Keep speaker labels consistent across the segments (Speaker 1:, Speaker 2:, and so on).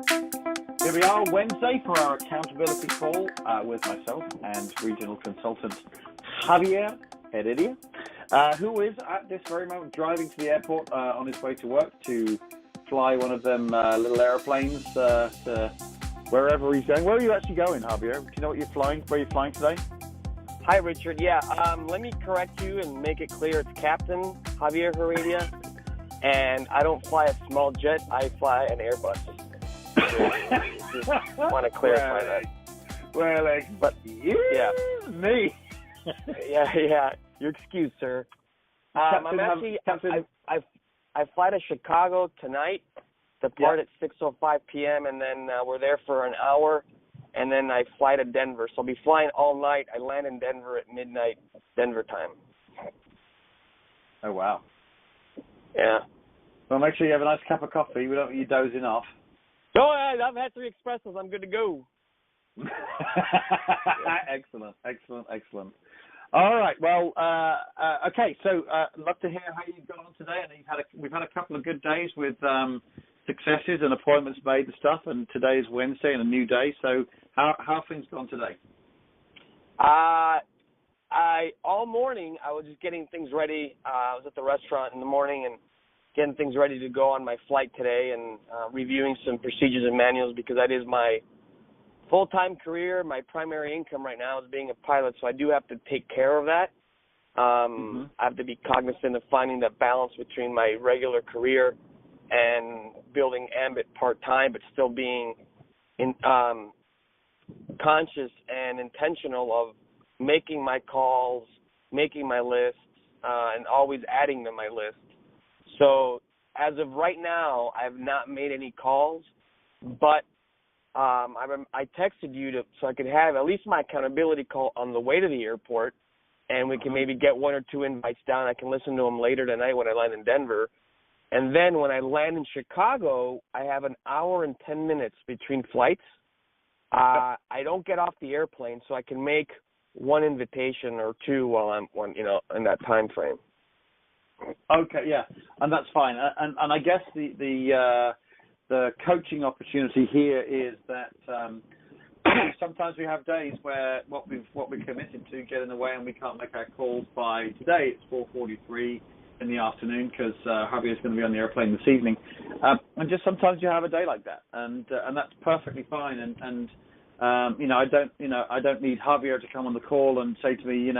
Speaker 1: Here we are, Wednesday, for our accountability call with myself and regional consultant Javier Heredia, who is at this very moment driving to the airport on his way to work to fly one of them little airplanes to wherever he's going. Where are you actually going, Javier? Do you know what you're flying? Where you're flying today?
Speaker 2: Hi, Richard. Yeah, let me correct you and make it clear. It's Captain Javier Heredia, and I don't fly a small jet. I fly an Airbus. Just want to clarify that.
Speaker 1: Well, me.
Speaker 2: yeah. Your excuse, sir. I'm actually. I fly to Chicago tonight. Depart at 6:05 p.m. and then we're there for an hour, and then I fly to Denver. So I'll be flying all night. I land in Denver at midnight Denver time.
Speaker 1: Oh wow.
Speaker 2: Yeah.
Speaker 1: Well, make sure you have a nice cup of coffee. We don't want you dozing off.
Speaker 2: No, I've had 3 espressos. I'm good to go.
Speaker 1: Excellent. All right. Well, okay. So, love to hear how you've gone on today. I know we've had a couple of good days with successes and appointments made and stuff. And today is Wednesday and a new day. So, how have things gone today?
Speaker 2: All morning I was just getting things ready. I was at the restaurant in the morning and getting things ready to go on my flight today, and reviewing some procedures and manuals, because that is my full-time career. My primary income right now is being a pilot, so I do have to take care of that. I have to be cognizant of finding that balance between my regular career and building Ambit part-time, but still being conscious and intentional of making my calls, making my lists, and always adding to my list. So as of right now, I have not made any calls, but I texted you so I could have at least my accountability call on the way to the airport, and we can maybe get 1 or 2 invites down. I can listen to them later tonight when I land in Denver. And then when I land in Chicago, I have an hour and 10 minutes between flights. I don't get off the airplane, so I can make 1 invitation or 2 while I'm in that time frame.
Speaker 1: Okay, yeah, and that's fine. And I guess the coaching opportunity here is that sometimes we have days where what we're committed to get in the way, and we can't make our calls by today. It's 4:43 in the afternoon because Javier's going to be on the airplane this evening, and just sometimes you have a day like that, and that's perfectly fine. And I don't need Javier to come on the call and say to me,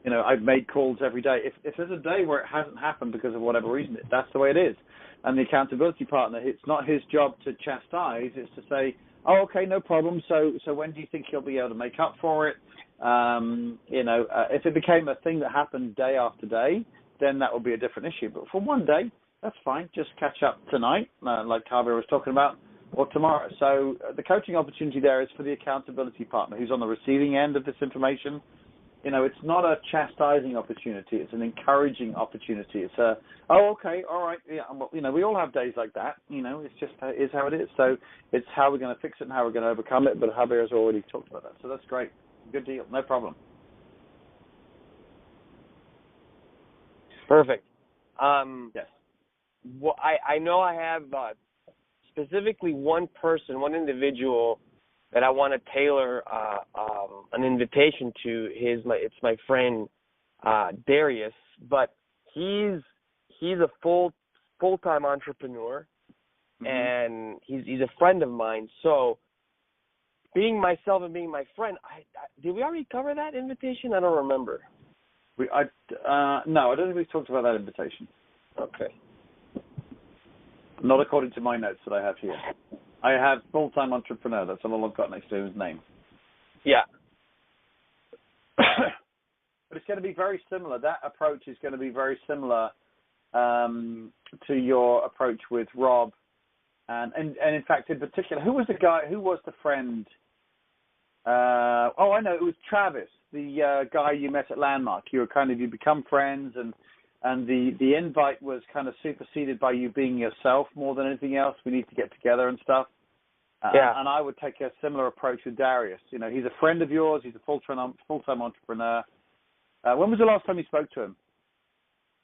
Speaker 1: I've made calls every day. If there's a day where it hasn't happened because of whatever reason, that's the way it is. And the accountability partner, it's not his job to chastise. It's to say, oh, okay, no problem. So when do you think he'll be able to make up for it? If it became a thing that happened day after day, then that would be a different issue. But for one day, that's fine. Just catch up tonight, like Javier was talking about, or tomorrow. So the coaching opportunity there is for the accountability partner who's on the receiving end of this information. It's not a chastising opportunity. It's an encouraging opportunity. It's okay, all right. Yeah, we all have days like that. It's just is how it is. So it's how we're going to fix it and how we're going to overcome it. But Javier has already talked about that. So that's great. Good deal. No problem.
Speaker 2: Perfect.
Speaker 1: Yes.
Speaker 2: Well, I know I have specifically one individual that I want to tailor an invitation to. It's my friend Darius, but he's a full-time entrepreneur, and he's a friend of mine. So, being myself and being my friend, did we already cover that invitation? I don't remember.
Speaker 1: No, I don't think we talked about that invitation.
Speaker 2: Okay.
Speaker 1: Not according to my notes that I have here. I have full-time entrepreneur. That's all I've got next to his name.
Speaker 2: Yeah.
Speaker 1: But it's going to be very similar. That approach is going to be very similar to your approach with Rob. And in fact, in particular, who was the friend? I know. It was Travis, the guy you met at Landmark. You become friends, and the invite was kind of superseded by you being yourself more than anything else. We need to get together and stuff. And I would take a similar approach with Darius. He's a friend of yours. He's a full-time entrepreneur. When was the last time you spoke to him?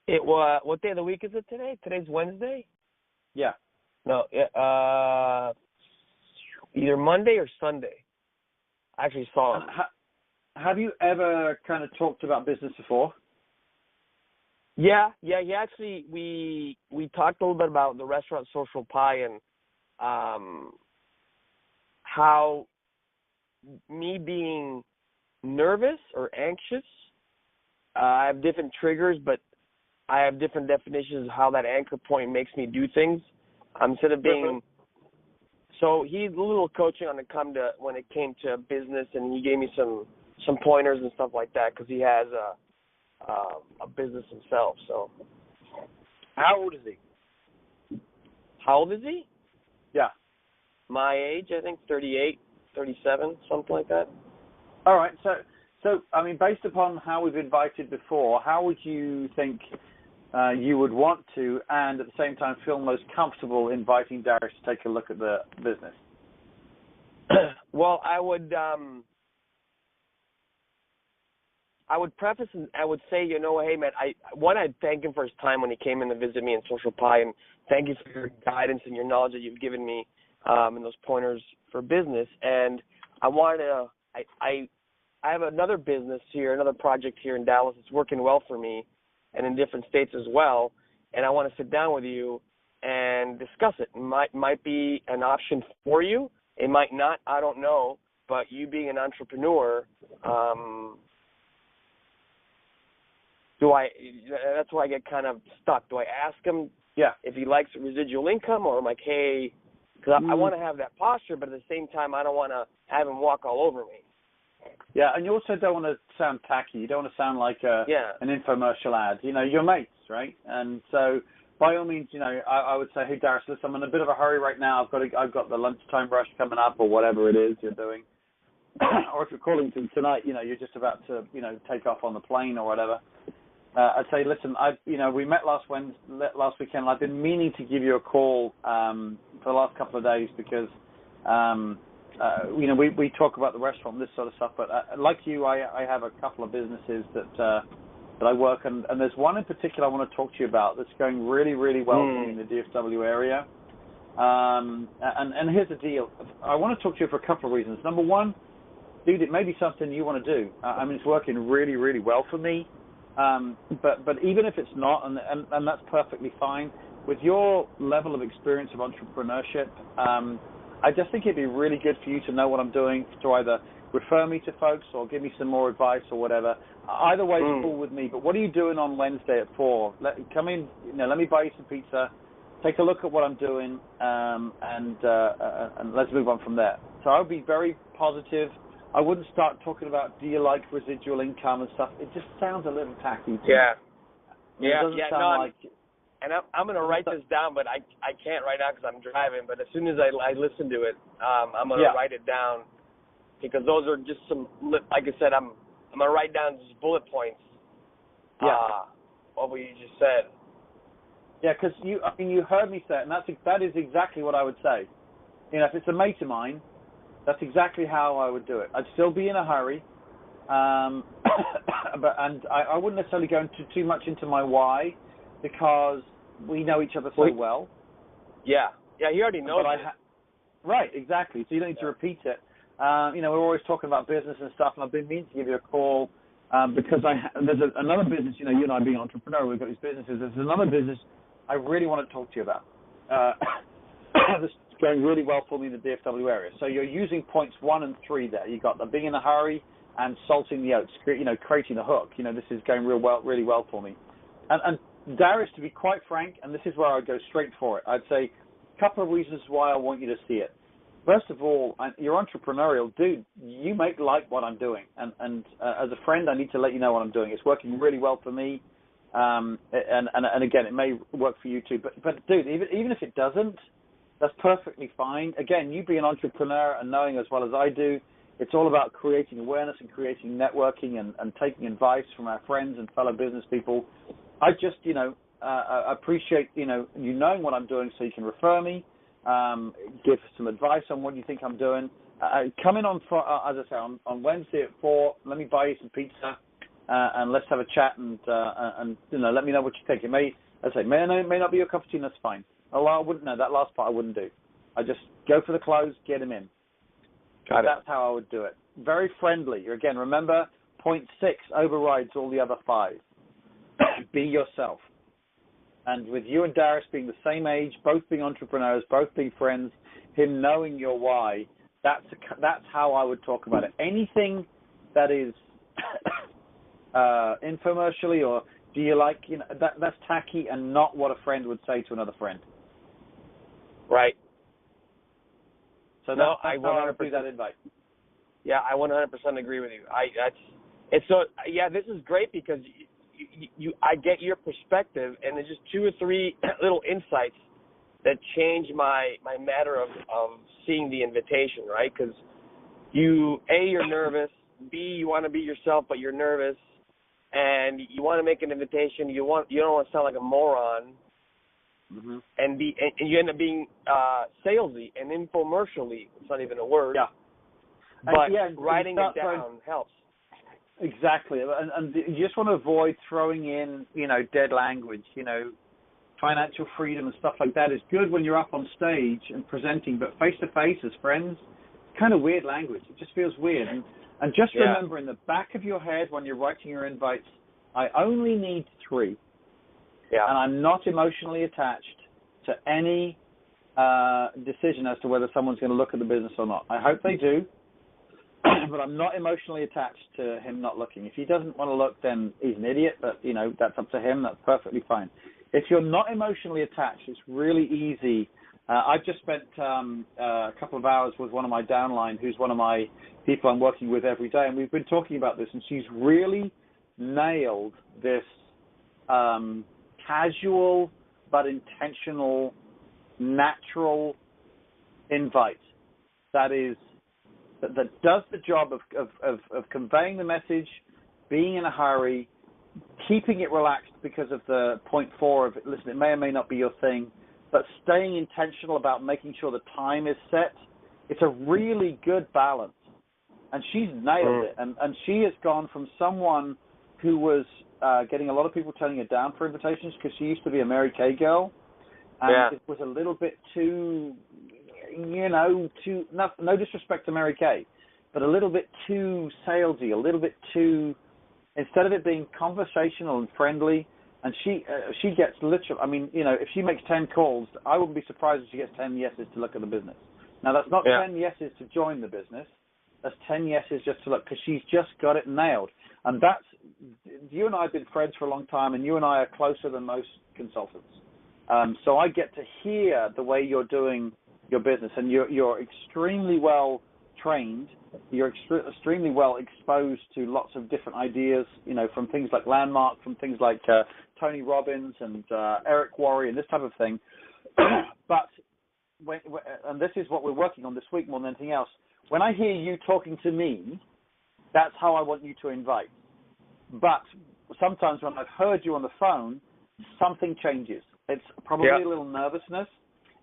Speaker 2: It was, what day of the week is it today? Today's Wednesday?
Speaker 1: Yeah.
Speaker 2: No, either Monday or Sunday. I actually saw him.
Speaker 1: Have you ever kind of talked about business before?
Speaker 2: Yeah. He actually, we talked a little bit about the restaurant Social Pie and how me being nervous or anxious, I have different triggers, but I have different definitions of how that anchor point makes me do things. Instead of being, so he's a little coaching when it came to business, and he gave me some pointers and stuff like that because he has a business himself. So,
Speaker 1: how old is he?
Speaker 2: How old is he?
Speaker 1: Yeah,
Speaker 2: my age, I think 38, 37, something like that.
Speaker 1: All right. So I mean, based upon how we've invited before, how would you think you would want to, and at the same time feel most comfortable inviting Darius to take a look at the business?
Speaker 2: Well, I would preface and I would say, hey man, I'd thank him for his time when he came in to visit me in Social Pie, and thank you for your guidance and your knowledge that you've given me and those pointers for business. And I wanted to, I have another business here, another project here in Dallas. It's working well for me, and in different states as well. And I want to sit down with you and discuss it. It might be an option for you. It might not. I don't know. But you being an entrepreneur, that's where I get kind of stuck. Do I ask him if he likes residual income, or I'm like, hey, because I want to have that posture, but at the same time, I don't want to have him walk all over me.
Speaker 1: Yeah, and you also don't want to sound tacky. You don't want to sound like an infomercial ad. You're mates, right? And so, by all means, I would say, hey, Darius, listen, I'm in a bit of a hurry right now. I've got the lunchtime rush coming up, or whatever it is you're doing. Or if you're calling tonight, you're just about to, take off on the plane or whatever. I'd say, listen, we met last weekend. I've been meaning to give you a call for the last couple of days because, we talk about the restaurant, this sort of stuff. But like you, I have a couple of businesses that I work, and there's one in particular I want to talk to you about that's going really, really well for me in the DFW area. And here's the deal. I want to talk to you for a couple of reasons. Number one, dude, it may be something you want to do. It's working really, really well for me. But even if it's not, and that's perfectly fine, with your level of experience of entrepreneurship, I just think it'd be really good for you to know what I'm doing, to either refer me to folks or give me some more advice or whatever. Either way is cool with me. But what are you doing on Wednesday at 4? Come in, let me buy you some pizza, take a look at what I'm doing, and let's move on from there. So I would be very positive. I wouldn't start talking about, do you like residual income and stuff. It just sounds a little tacky to me. It doesn't sound like...
Speaker 2: And I'm going to write this down, but I can't right now because I'm driving. But as soon as I listen to it, I'm going to write it down, because those are just some, like I said, I'm going to write down just bullet points of what you just said.
Speaker 1: Yeah, because you heard me say it, and that is exactly what I would say. If it's a mate of mine, that's exactly how I would do it. I'd still be in a hurry, but I wouldn't necessarily go into too much into my why, because we know each other so well.
Speaker 2: Yeah, he already knows it.
Speaker 1: Right, exactly. So you don't need to repeat it. We're always talking about business and stuff, and I've been meaning to give you a call because there's another business. You and I being entrepreneur, we've got these businesses. There's another business I really want to talk to you about. This is going really well for me in the DFW area. So you're using points 1 and 3 there. You got the being in a hurry and salting the oats, creating the hook. This is going really well for me. And Darius, to be quite frank, and this is where I'd go straight for it, I'd say a couple of reasons why I want you to see it. First of all, you're entrepreneurial. Dude, you like what I'm doing. And as a friend, I need to let you know what I'm doing. It's working really well for me. And again, it may work for you too. But dude, even if it doesn't, that's perfectly fine. Again, you being an entrepreneur and knowing as well as I do, it's all about creating awareness and creating networking and taking advice from our friends and fellow business people. I just, appreciate, you knowing what I'm doing so you can refer me, give some advice on what you think I'm doing. Come in as I say, on Wednesday at 4. Let me buy you some pizza, and let's have a chat and let me know what you think. It may not be your cup of tea, that's fine. Oh, well, I wouldn't know. That last part I wouldn't do. I just go for the close, get him in.
Speaker 2: Got it.
Speaker 1: That's how I would do it. Very friendly. Again, remember, point 6 overrides all the other 5. Be yourself. And with you and Darius being the same age, both being entrepreneurs, both being friends, him knowing your why, that's how I would talk about it. Anything that is infomercially or do you like, that's tacky and not what a friend would say to another friend.
Speaker 2: Right.
Speaker 1: So that's how I would do that invite.
Speaker 2: Yeah, I 100% agree with you. This is great because I get your perspective, and there's just 2 or 3 little insights that change my matter of seeing the invitation, right? Because you're nervous, B, you want to be yourself, but you're nervous, and you want to make an invitation. You don't want to sound like a moron,
Speaker 1: mm-hmm.
Speaker 2: and you end up being salesy and infomercially. It's not even a word.
Speaker 1: Yeah.
Speaker 2: But writing it down helps.
Speaker 1: Exactly, and you just want to avoid throwing in, dead language. Financial freedom and stuff like that is good when you're up on stage and presenting, but face to face as friends, kind of weird language. It just feels weird. And just remember in the back of your head when you're writing your invites, I only need 3.
Speaker 2: Yeah.
Speaker 1: And I'm not emotionally attached to any decision as to whether someone's going to look at the business or not. I hope they do. But I'm not emotionally attached to him not looking. If he doesn't want to look, then he's an idiot, but, that's up to him. That's perfectly fine. If you're not emotionally attached, it's really easy. I've just spent a couple of hours with one of my downline, who's one of my people I'm working with every day, and we've been talking about this, and she's really nailed this casual but intentional, natural invite that does the job of conveying the message, being in a hurry, keeping it relaxed because of the point 4 of, listen, it may or may not be your thing, but staying intentional about making sure the time is set. It's a really good balance. And she's nailed it. And she has gone from someone who was getting a lot of people turning her down for invitations because she used to be a Mary Kay girl. And it was a little bit too, no disrespect to Mary Kay, but a little bit too salesy, a little bit too, instead of it being conversational and friendly. And she gets literally, if she makes 10 calls, I wouldn't be surprised if she gets 10 yeses to look at the business. Now, that's not 10 yeses to join the business. That's 10 yeses just to look, because she's just got it nailed. And you and I have been friends for a long time, and you and I are closer than most consultants. So I get to hear the way you're doing your business, and you're extremely well trained. You're extremely well exposed to lots of different ideas, from things like Landmark, from things like Tony Robbins and Eric Worre and this type of thing. But and this is what we're working on this week more than anything else. When I hear you talking to me, that's how I want you to invite. But sometimes when I've heard you on the phone, something changes. It's probably a little nervousness.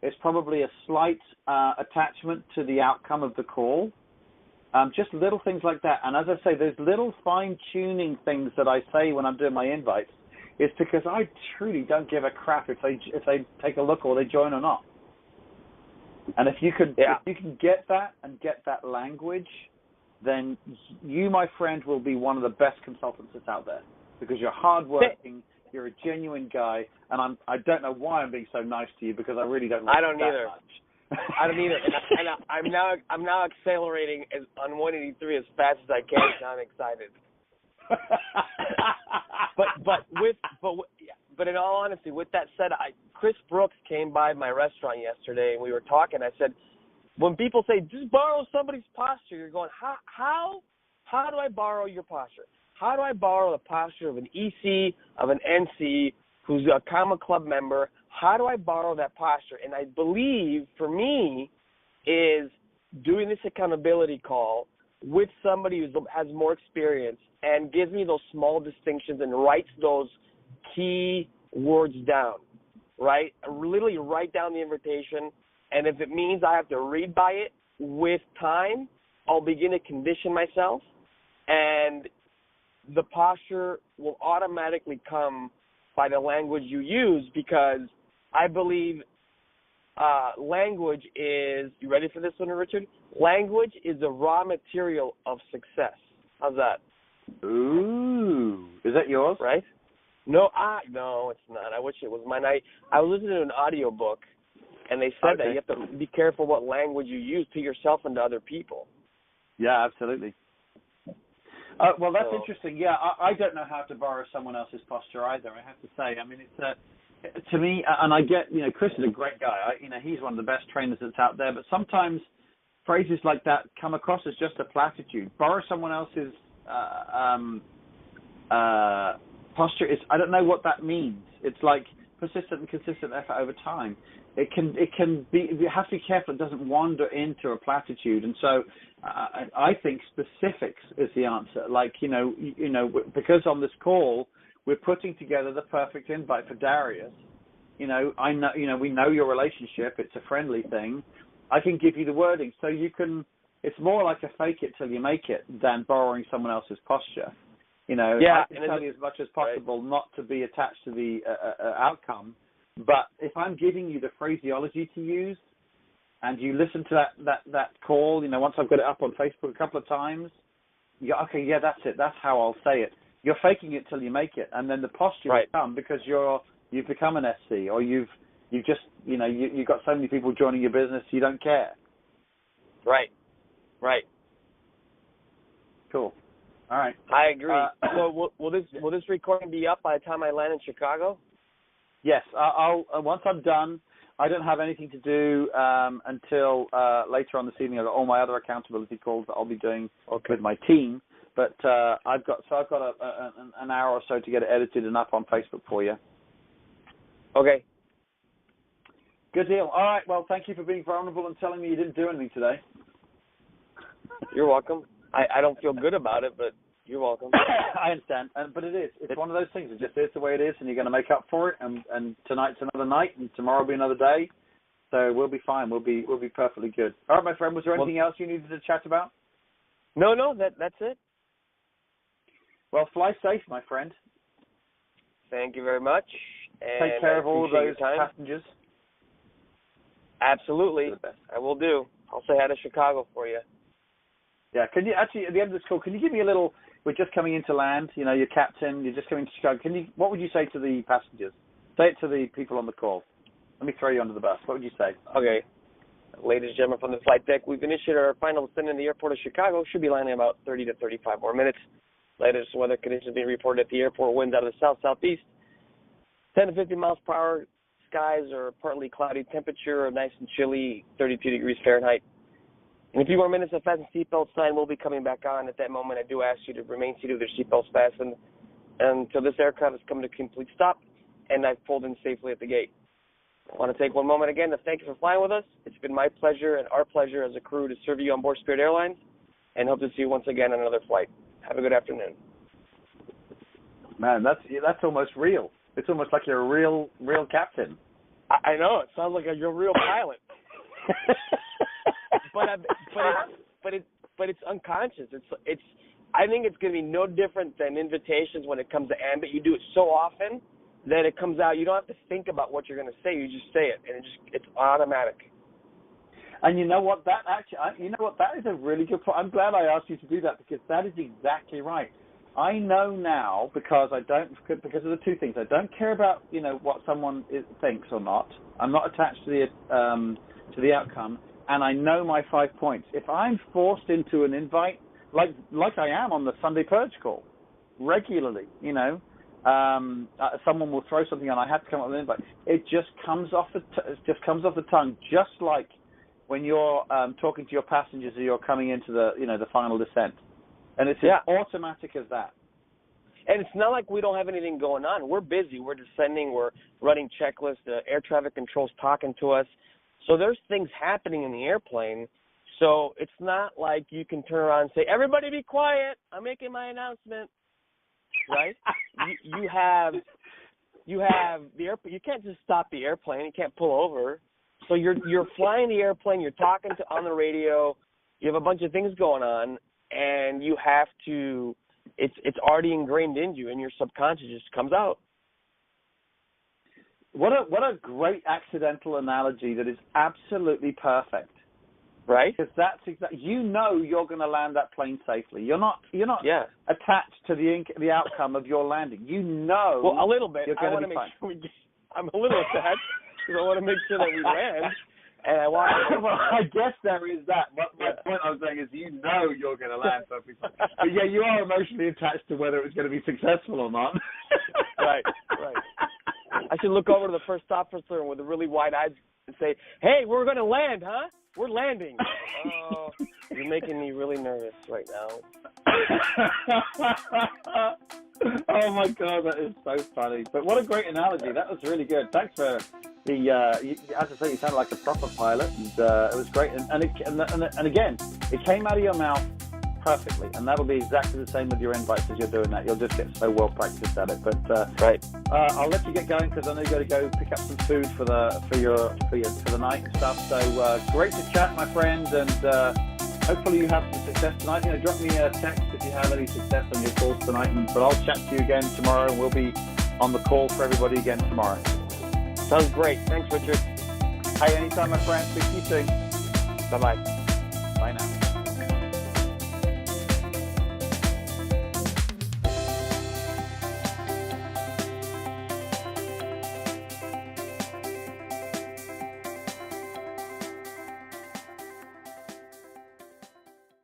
Speaker 1: It's probably a slight attachment to the outcome of the call. Just little things like that. And as I say, there's little fine-tuning things that I say when I'm doing my invites. It's because I truly don't give a crap if they take a look or they join or not. And if you can get that and get that language, then you, my friend, will be one of the best consultants that's out there, because you're hardworking, you're a genuine guy, and I don't know why I'm being so nice to you, because I really don't like that much.
Speaker 2: I don't either. And I'm now accelerating on 183 as fast as I can. So I'm excited. But in all honesty, with that said, Chris Brooks came by my restaurant yesterday, and we were talking. I said, when people say just borrow somebody's posture, you're going, how do I borrow your posture? How do I borrow the posture of an EC, of an NC, who's a Comma Club member? How do I borrow that posture? And I believe, for me, is doing this accountability call with somebody who has more experience and gives me those small distinctions and writes those key words down, right? I literally write down the invitation, and if it means I have to read by it with time, I'll begin to condition myself, and the posture will automatically come by the language you use, because I believe language is, you ready for this one, Richard? Language is the raw material of success. How's that?
Speaker 1: Ooh. Is that yours?
Speaker 2: Right? No, it's not. I wish it was mine. I was listening to an audio book, and they said that you have to be careful what language you use to yourself and to other people.
Speaker 1: Yeah, absolutely. Well, that's interesting. Yeah, I don't know how to borrow someone else's posture either, I have to say. I mean, it's to me, and I get, Chris is a great guy. He's one of the best trainers that's out there, but sometimes phrases like that come across as just a platitude. Borrow someone else's posture is, I don't know what that means. It's like persistent and consistent effort over time. It can be, you have to be careful it doesn't wander into a platitude. And so I think specifics is the answer. Like, because on this call, we're putting together the perfect invite for Darius. I know, we know your relationship. It's a friendly thing. I can give you the wording. So it's more like a fake it till you make it than borrowing someone else's posture. I can tell you as much as possible not to be attached to the outcome. But if I'm giving you the phraseology to use and you listen to that call, once I've got it up on Facebook a couple of times, that's it. That's how I'll say it. You're faking it till you make it. And then the posture will come because you've become an SC or you've just, you've got so many people joining your business, you don't care.
Speaker 2: Right.
Speaker 1: Cool. All right.
Speaker 2: I agree. So will this recording be up by the time I land in Chicago?
Speaker 1: Yes. I'll once I'm done, I don't have anything to do until later on this evening. I've got all my other accountability calls that I'll be doing with my team. But I've got an hour or so to get it edited and up on Facebook for you.
Speaker 2: Okay.
Speaker 1: Good deal. All right. Well, thank you for being vulnerable and telling me you didn't do anything today.
Speaker 2: You're welcome. I don't feel good about it, but you're welcome.
Speaker 1: I understand, but it is. It's one of those things. It just is the way it is, and you're going to make up for it. And tonight's another night, and tomorrow will be another day. So we'll be fine. We'll be perfectly good. All right, my friend. Was there anything else you needed to chat about?
Speaker 2: No. That's it.
Speaker 1: Well, fly safe, my friend.
Speaker 2: Thank you very much. And
Speaker 1: take care of all of those passengers.
Speaker 2: Absolutely. I will do. I'll say hi to Chicago for you.
Speaker 1: Yeah, can you actually, at the end of this call, can you give me a little, we're just coming into land, you're captain, you're just coming to Chicago. What would you say to the passengers? Say it to the people on the call. Let me throw you under the bus. What would you say?
Speaker 2: Okay. Ladies and gentlemen from the flight deck, we've initiated our final descent in the airport of Chicago. Should be landing in about 30 to 35 more minutes. Latest weather conditions being reported at the airport. Winds out of the south-southeast. 10 to 50 miles per hour. Skies are partly cloudy. Temperature nice and chilly, 32 degrees Fahrenheit. In a few more minutes, the fasten seatbelt sign will be coming back on. At that moment, I do ask you to remain seated with your seatbelts fastened until this aircraft has come to a complete stop and I've pulled in safely at the gate. I want to take one moment again to thank you for flying with us. It's been my pleasure and our pleasure as a crew to serve you on board Spirit Airlines, and hope to see you once again on another flight. Have a good afternoon.
Speaker 1: Man, that's almost real. It's almost like you're a real captain.
Speaker 2: I know. It sounds like you're a real pilot. But it's unconscious. It's. I think it's going to be no different than invitations when it comes to ambit. You do it so often that it comes out. You don't have to think about what you're going to say. You just say it, and it's automatic.
Speaker 1: And you know what? That is a really good point. I'm glad I asked you to do that because that is exactly right. I know now because of the two things. I don't care about what someone thinks or not. I'm not attached to the outcome. And I know my 5 points. If I'm forced into an invite, like I am on the Sunday Purge call, regularly, someone will throw something on. I have to come up with an invite. It just comes off the tongue, just like when you're talking to your passengers or you're coming into the final descent, and it's as automatic as that.
Speaker 2: And it's not like we don't have anything going on. We're busy. We're descending. We're running checklists. The air traffic control's talking to us. So there's things happening in the airplane. So it's not like you can turn around and say, everybody be quiet. I'm making my announcement. Right? you have the airplane. You can't just stop the airplane. You can't pull over. So you're flying the airplane. You're talking on the radio. You have a bunch of things going on, and you have to. It's already ingrained in you, and your subconscious just comes out.
Speaker 1: What a great accidental analogy that is absolutely perfect.
Speaker 2: Right?
Speaker 1: Because that's exactly, you know, you're going to land that plane safely. You're not attached to the outcome of your landing. You know.
Speaker 2: Well, a little bit.
Speaker 1: I
Speaker 2: want to make sure I'm a little attached because I want to make sure that we land. And I want.
Speaker 1: Well, I guess there is that. But my point I was saying is, you know, you're going to land perfectly. But yeah, you are emotionally attached to whether it's going to be successful or not.
Speaker 2: Right. I should look over to the first officer with a really wide eyes and say, "Hey, we're going to land, huh? We're landing." Oh, you're making me really nervous right now.
Speaker 1: Oh my God, that is so funny. But what a great analogy. That was really good. Thanks for the. As I say, you sounded like a proper pilot, and it was great. And again, it came out of your mouth perfectly, and that'll be exactly the same with your invites as you're doing that. You'll just get so well practiced at it. But
Speaker 2: right.
Speaker 1: I'll let you get going because I know you got to go pick up some food for the night and stuff. So great to chat, my friend, and hopefully you have some success tonight. Drop me a text if you have any success on your calls tonight. But I'll chat to you again tomorrow, and we'll be on the call for everybody again tomorrow.
Speaker 2: Sounds great. Thanks, Richard.
Speaker 1: Hey, anytime, my friend. Speak to you soon.
Speaker 2: Bye-bye.